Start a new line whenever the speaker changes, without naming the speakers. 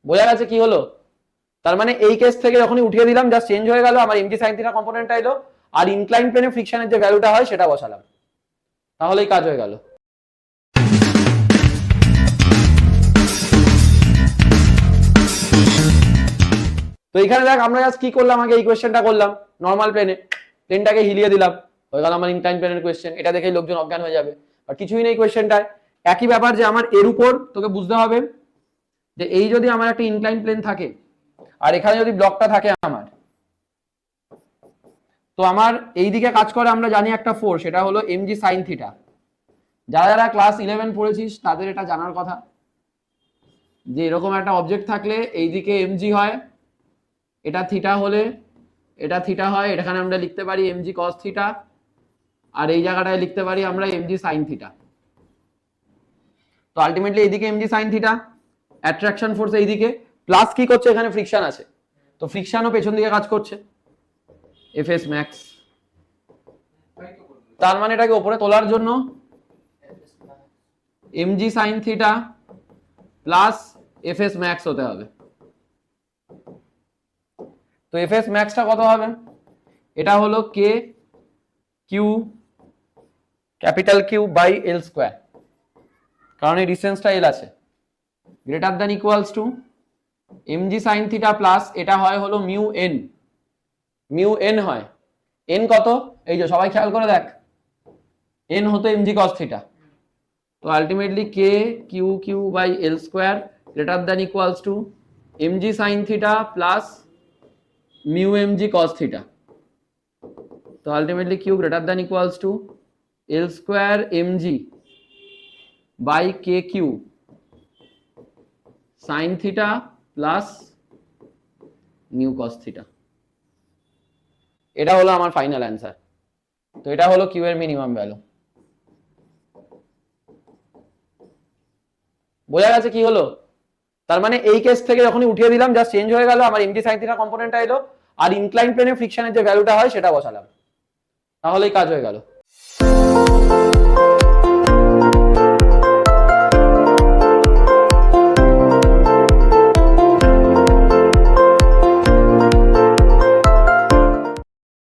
বোঝা গেছে কি হলো? তার মানে এই কেস থেকে যখনই উঠিয়ে দিলাম জাস্ট চেঞ্জ হয়ে গেল, আমার এমজি সাইন থিটা কম্পোনেন্টটা এলো, আর ইনক্লাইন প্লেনে ফ্রিকশনের যে ভ্যালুটা হয় সেটা বসালাম, তাহলেই কাজ হয়ে গেল। তো এখানে দেখ আমরা জাস্ট কি করলাম, আগে এই কোয়েশ্চেনটা করলাম নর্মাল প্লেনে, প্লেনটাকে হিলিয়ে দিলাম, হয়ে গেল আমার ইনক্লাইন প্লেনের কোয়েশ্চেন। এটা দেখেই লোকজন অজ্ঞান হয়ে যাবে, আর কিছুই নেই কোয়েশ্চেনটায়। একই ব্যাপার যে আমার এর উপর তোকে বুঝতে হবে যে এই যদি আমার একটা ইনক্লাইন প্লেন থাকে আর এখানে যদি ব্লকটা থাকে আমার, তো আমার এই দিকে কাজ করে আমরা জানি একটা ফোর্স, সেটা হলো এমজি সাইন থিটা। যারা যারা ক্লাস 11 পড়েছিস তাদের এটা জানার কথা যে এরকম একটা অবজেক্ট থাকলে এইদিকে এমজি হয়, এটা থিটা হলে এটা থিটা হয়, এখানে আমরা লিখতে পারি এমজি কস থিটা, আর এই জায়গাটায় লিখতে পারি আমরা এমজি সাইন থিটা। তো আলটিমেটলি এইদিকে MG sine theta, attraction force এইদিকে, প্লাস কি করছে এখানে ফ্রিকশন আছে, তো ফ্রিকশনও পেছন দিকে কাজ করছে, এফএস ম্যাক্স। তার মানে এটাকে উপরে তোলার জন্য MG sine theta plus FS max হতে হবে। তো এফএস ম্যাক্সটা কত হবে? এটা হলো K Q capital Q by L square, কারণ এই ডিস্টেন্সটা এল আছে, greater than equals to MG sine theta plus এটা হয় হলো মিউ এন হয়। এন কত? এই যে সবাই খেয়াল করে দেখ, এন হতো এমজি কস থিটা। তো ultimately K Q Q by L square greater than equals to MG sine theta plus mu MG cos theta. তো ultimately Q greater than equals to L square MG by K Q sine theta plus mu cos theta. এটা হলো আমার final answer. তো এটা হলো Q এর minimum value. বোঝা গেছে কি হলো? তার মানে এই কেস থেকে যখনই উঠিয়ে দিলাম জাস্ট চেঞ্জ হয়ে গেল, আমার এমজি সাইন থিটা কম্পোনেন্টটা এলো, আর ইনক্লাইন প্লেনে ফ্রিকশনের যে ভ্যালুটা হয় সেটা বসালাম, তাহলেই কাজ হয়ে গেল।